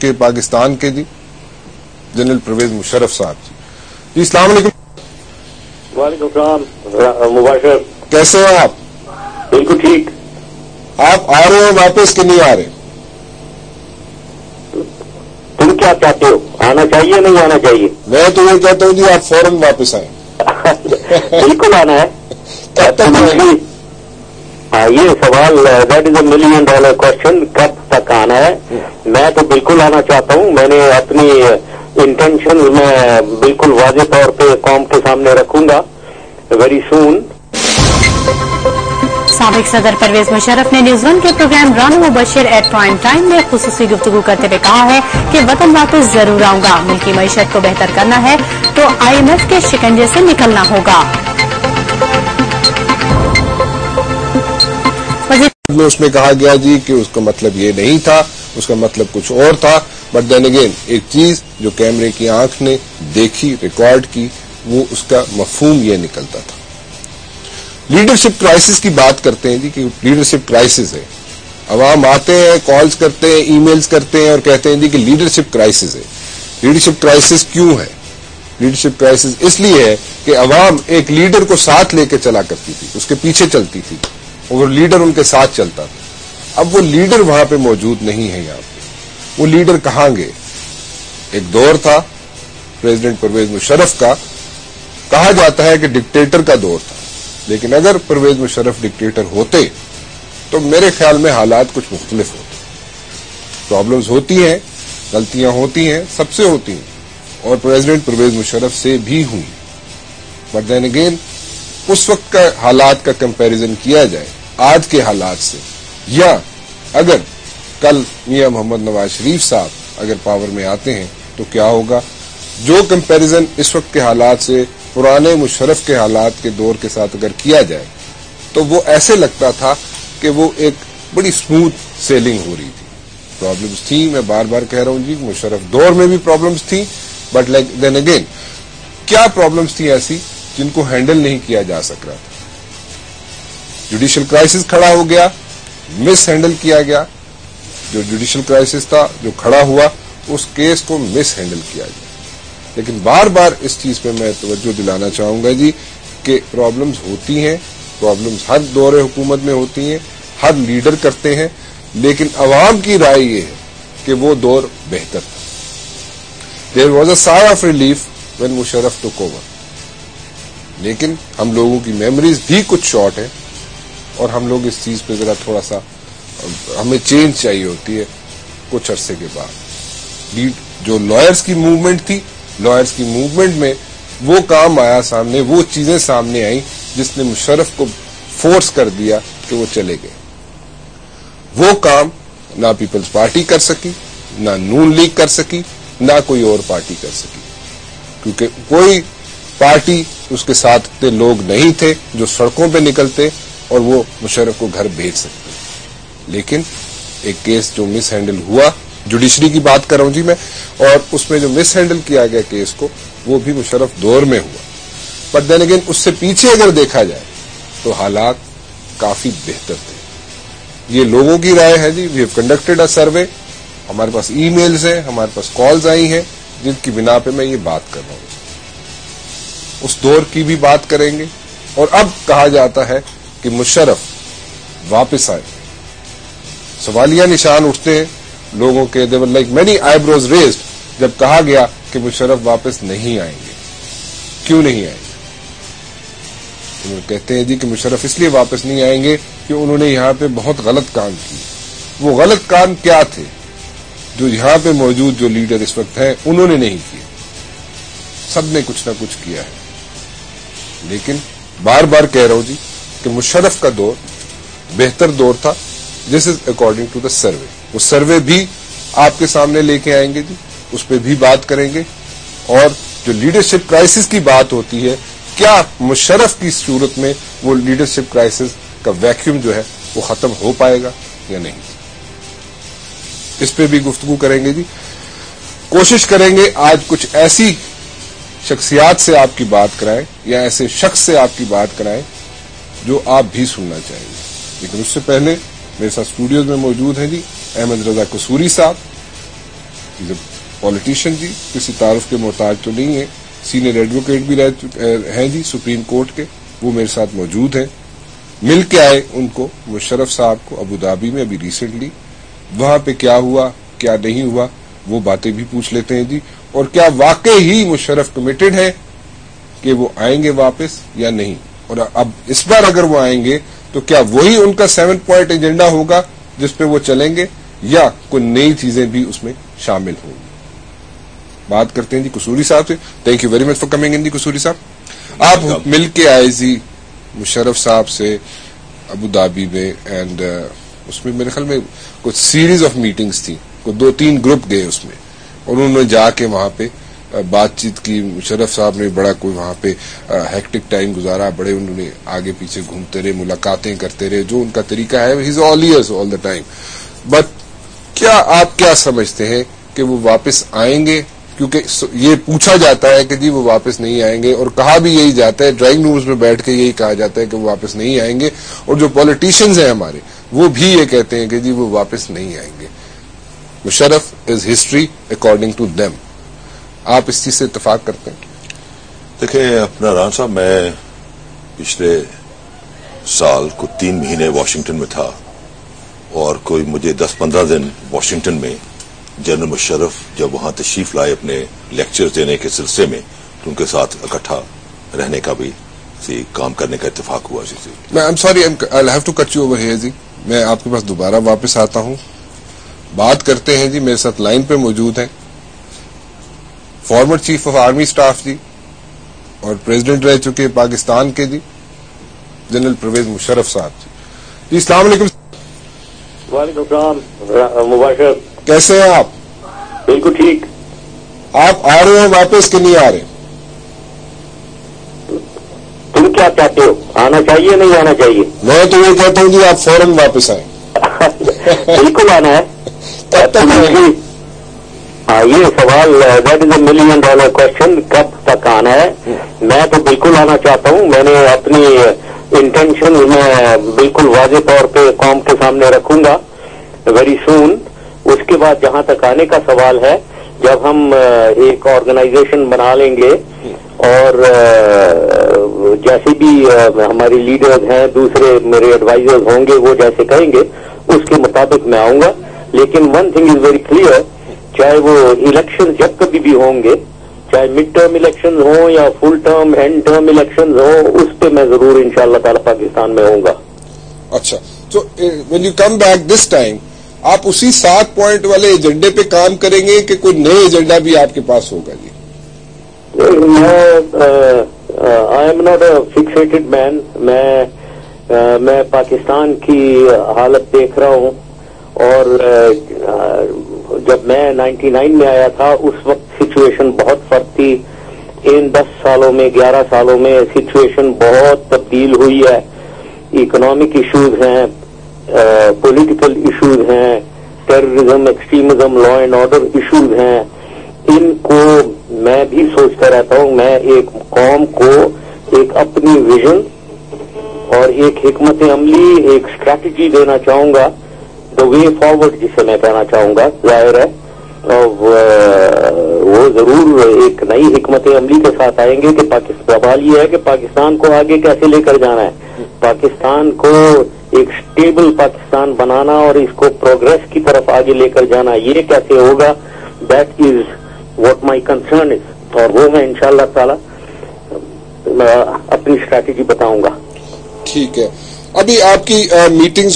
के पाकिस्तान के जी जनरल परवेज मुशर्रफ साहब जी। अस्सलाम वालेकुम। वालेकुम सलाम मुबाशर, कैसे हो आप? बिल्कुल ठीक। आप आ रहे हो वापस कि नहीं आ रहे? तुम क्या चाहते हो, आना चाहिए नहीं आना चाहिए? मैं तो ये कहता हूँ जी आप फौरन वापस आए। बिल्कुल आना है। कब तक आएंगे? हाँ, ये सवाल दैट इज $1 मिलियन क्वेश्चन, कब तक आना है? मैं तो बिल्कुल आना चाहता हूँ। मैंने अपनी इंटेंशन में बिल्कुल वाज़ेह तौर पे कौम के सामने रखूंगा वेरी सून। साबिक सदर परवेज मुशर्रफ ने न्यूज़ 1 के program Rana Mubashir at prime time में खुसूसी गुफ्तगू करते हुए कहा है कि वतन वापस जरूर आऊंगा, मुल्की मईशत को बेहतर करना है तो IMF के शिकंजे से निकलना होगा। उसमें कहा गया जी कि उसका मतलब ये नहीं था, उसका मतलब कुछ और था। बट देन अगेन एक चीज जो कैमरे की आंख ने देखी, रिकॉर्ड की, वो उसका मफहूम ये निकलता था। लीडरशिप क्राइसिस की बात करते हैं जी कि लीडरशिप क्राइसिस है। अवाम आते हैं, कॉल्स करते हैं, ईमेल्स करते हैं और कहते हैं जी कि लीडरशिप क्राइसिस है। लीडरशिप क्राइसिस क्यों है? लीडरशिप क्राइसिस इसलिए है कि अवाम एक लीडर को साथ लेकर चला करती थी, उसके पीछे चलती थी और वो लीडर उनके साथ चलता था। अब वो लीडर वहां पे मौजूद नहीं है। यहाँ पे वो लीडर कहाँ गए? एक दौर था प्रेसिडेंट परवेज मुशर्रफ का, कहा जाता है कि डिक्टेटर का दौर था। लेकिन अगर परवेज मुशर्रफ डिक्टेटर होते तो मेरे ख्याल में हालात कुछ मुख्तलिफ होते। प्रॉब्लम्स होती हैं, गलतियां होती हैं, सबसे होती हैं और प्रेसिडेंट परवेज मुशर्रफ से भी हुई। बट देन अगेन उस वक्त का हालात का कंपैरिजन किया जाए आज के हालात से, या अगर कल मियां मोहम्मद नवाज शरीफ साहब अगर पावर में आते हैं तो क्या होगा, जो कंपैरिजन इस वक्त के हालात से पुराने मुशर्रफ के हालात के दौर के साथ अगर किया जाए तो वो ऐसे लगता था कि वो एक बड़ी स्मूथ सेलिंग हो रही थी। प्रॉब्लम्स थी, मैं बार बार कह रहा हूं जी, मुशर्रफ दौर में भी प्रॉब्लम्स थी। बट लाइक देन अगेन क्या प्रॉब्लम्स थी ऐसी जिनको हैंडल नहीं किया जा सक रहा था? जुडिशियल क्राइसिस खड़ा हो गया, मिस हैंडल किया गया। जो जुडिशियल क्राइसिस था जो खड़ा हुआ, उस केस को मिस हैंडल किया गया। लेकिन बार बार इस चीज पे मैं तवज्जो दिलाना चाहूंगा जी कि प्रॉब्लम्स होती हैं, प्रॉब्लम्स हर दौरे हुकूमत में होती हैं, हर लीडर करते हैं, लेकिन अवाम की राय ये है कि वो दौर बेहतर था। There was a sigh of relief when Musharraf took over. लेकिन हम लोगों की मेमोरीज भी कुछ शॉर्ट है और हम लोग इस चीज पे जरा थोड़ा सा, हमें चेंज चाहिए होती है कुछ अरसे के बाद। जो लॉयर्स की मूवमेंट थी, लॉयर्स की मूवमेंट में वो काम आया सामने, वो चीजें सामने आई जिसने मुशर्रफ को फोर्स कर दिया कि वो चले गए। वो काम ना पीपल्स पार्टी कर सकी, ना नून लीग कर सकी, ना कोई और पार्टी कर सकी, क्योंकि कोई पार्टी उसके साथ इतने लोग नहीं थे जो सड़कों पे निकलते और वो मुशर्रफ को घर भेज सकते। लेकिन एक केस जो मिस हैंडल हुआ, जुडिशरी की बात कर रहा हूं जी मैं, और उसमें जो मिस हैंडल किया गया केस को, वो भी मुशर्रफ दौर में हुआ। बट देन अगेन उससे पीछे अगर देखा जाए तो हालात काफी बेहतर थे। ये लोगों की राय है जी। वी हैव कंडक्टेड अ सर्वे, हमारे पास ईमेल्स हैं, हमारे पास कॉल्स आई हैं जिनकी बिना पे मैं ये बात कर रहा हूं। उस दौर की भी बात करेंगे। और अब कहा जाता है कि मुशर्रफ वापस आए, सवालिया निशान उठते हैं लोगों के। देवर लाइक मेनी आईब्रोज रेज्ड जब कहा गया कि मुशर्रफ वापस नहीं आएंगे। क्यों नहीं आएंगे? तो कहते हैं जी कि मुशर्रफ इसलिए वापस नहीं आएंगे कि उन्होंने यहां पे बहुत गलत काम किए। वो गलत काम क्या थे जो यहां पे मौजूद जो लीडर इस वक्त हैं उन्होंने नहीं किए? सबने कुछ ना कुछ किया है। लेकिन बार बार कह रहा हूं जी कि मुशर्रफ का दौर बेहतर दौर था। This is according to the survey. वो सर्वे भी आपके सामने लेके आएंगे जी, उस पर भी बात करेंगे। और जो लीडरशिप क्राइसिस की बात होती है, क्या मुशर्रफ की सूरत में वो लीडरशिप क्राइसिस का वैक्यूम जो है वो खत्म हो पाएगा या नहीं, इस पे भी गुफ्तगू करेंगे जी। कोशिश करेंगे आज कुछ ऐसी शख्सियात से आपकी बात कराएं या ऐसे शख्स से आपकी बात कराएं जो आप भी सुनना चाहेंगे। लेकिन उससे पहले मेरे साथ स्टूडियोज में मौजूद हैं जी अहमद रजा कसूरी साहब, پولیٹیشین جی، کسی تعارف کے محتاج تو نہیں ہے، سینئر ایڈوکیٹ بھی ہیں جی سپریم کورٹ کے، وہ میرے ساتھ موجود ہیں، مل کے آئے ان کو، مشرف صاحب کو ابو دھابی میں ابھی ریسنٹلی، وہاں پہ کیا ہوا کیا نہیں ہوا وہ باتیں بھی پوچھ لیتے ہیں جی، اور کیا واقعی ہی مشرف کمیٹڈ ہے کہ وہ آئیں گے واپس یا نہیں، اور اب اس بار اگر وہ آئیں گے تو کیا وہی ان کا 7 پوائنٹ ایجنڈا ہوگا جس پہ وہ چلیں گے، یا کوئی نئی چیزیں بھی اس میں شامل ہوں گی۔ بات کرتے ہیں جی قصوری صاحب سے۔ Thank you very much for coming in جی قصوری صاحب، آپ مل کے آئے جی مشرف صاحب سے ابو دھابی میں، اینڈ اس میں میرے خیال میں کچھ سیریز آف میٹنگز تھیں، کوئی 2-3 گروپ گئے اس میں، اور انہوں نے جا کے وہاں پہ بات چیت کی۔ مشرف صاحب نے بڑا کوئی وہاں پہ ہیکٹک ٹائم گزارا، بڑے انہوں نے آگے پیچھے گھومتے رہے، ملاقاتیں کرتے رہے، جو ان کا طریقہ ہے، he is all ears all the time. But کیا آپ کیا سمجھتے ہیں کہ وہ واپس آئیں گے؟ کیونکہ یہ پوچھا جاتا ہے کہ جی وہ واپس نہیں آئیں گے، اور کہا بھی یہی جاتا ہے، ڈرائنگ رومز میں بیٹھ کے یہی کہا جاتا ہے کہ وہ واپس نہیں آئیں گے، اور جو پولیٹیشینز ہیں ہمارے وہ بھی یہ کہتے ہیں کہ جی وہ واپس نہیں آئیں گے۔ Musharraf is history according to them, آپ اس چیز سے اتفاق کرتے ہیں؟ دیکھیں اپنا ران صاحب، میں پچھلے سال کو 3 مہینے واشنگٹن میں تھا، اور کوئی مجھے 10-15 دن واشنگٹن میں جنرل مشرف جب وہاں تشریف لائے اپنے لیکچر دینے کے سلسلے میں، تو ان کے ساتھ اکٹھا رہنے کا بھی کام کرنے کا اتفاق ہوا۔ میں I'm sorry, I'll have to cut you over here جی، میں آپ کے پاس دوبارہ واپس آتا ہوں، بات کرتے ہیں جی۔ میرے ساتھ لائن پہ موجود ہیں former chief of army staff جی، اور پریزیڈنٹ رہ چکے پاکستان کے جی، جنرل پرویز مشرف صاحب جی۔ جی السلام علیکم۔ وعلیکم السلام مباشر، کیسے ہیں آپ؟ بالکل ٹھیک۔ آپ آ رہے ہیں واپس کہ نہیں آ رہے؟ تم کیا چاہتے ہو، آنا چاہیے نہیں آنا چاہیے؟ میں تو یہ کہتا ہوں جی آپ فوراً واپس آئیں۔ بالکل آنا ہے۔ کب تک آئیں گے؟ ہاں، یہ سوال دیٹ از $1 ملین کوشچن، کب تک آنا ہے؟ میں تو بالکل آنا چاہتا ہوں، میں نے اپنی انٹینشن میں بالکل واضح طور پہ قوم کے سامنے رکھوں گا ویری سون۔ اس کے بعد جہاں تک آنے کا سوال ہے، جب ہم ایک آرگنائزیشن بنا لیں گے، اور جیسے بھی ہماری لیڈرز ہیں، دوسرے میرے ایڈوائزرز ہوں گے، وہ جیسے کہیں گے اس کے مطابق میں آؤں گا۔ لیکن one thing is very clear, چاہے وہ الیکشن جب کبھی بھی ہوں گے، چاہے مڈ ٹرم الیکشن ہوں یا فل ٹرم اینڈ ٹرم الیکشن ہوں، اس پہ میں ضرور انشاءاللہ تعالی پاکستان میں ہوں گا۔ اچھا، تو when you come back this time, آپ اسی 7 پوائنٹ والے ایجنڈے پہ کام کریں گے کہ کوئی نئے ایجنڈا بھی آپ کے پاس ہوگا جی؟ I am not a fixated man, میں پاکستان کی حالت دیکھ رہا ہوں، اور جب میں 99 میں آیا تھا اس وقت سچویشن بہت فرق تھی۔ ان 10 سالوں میں 11 سالوں میں سچویشن بہت تبدیل ہوئی ہے۔ اکنامک ایشوز ہیں، پولیٹیکل ایشوز ہیں، terrorism, extremism, law and order issues ہیں۔ ان کو میں بھی سوچتا رہتا ہوں، میں ایک قوم کو ایک اپنی ویژن اور ایک حکمت عملی، ایک اسٹریٹجی دینا چاہوں گا، دا وے فارورڈ جسے میں کہنا چاہوں گا۔ ظاہر ہے وہ ضرور ایک نئی حکمت عملی کے ساتھ آئیں گے کہ سوال یہ ہے کہ پاکستان کو آگے کیسے لے کر جانا ہے، پاکستان کو ایک اسٹیبل پاکستان بنانا اور اس کو پروگریس کی طرف آگے لے کر جانا، یہ کیسے ہوگا، that is what my concern is, اور وہ میں انشاءاللہ تعالی اپنی اسٹریٹجی بتاؤں گا۔ ٹھیک ہے، ابھی آپ کی میٹنگز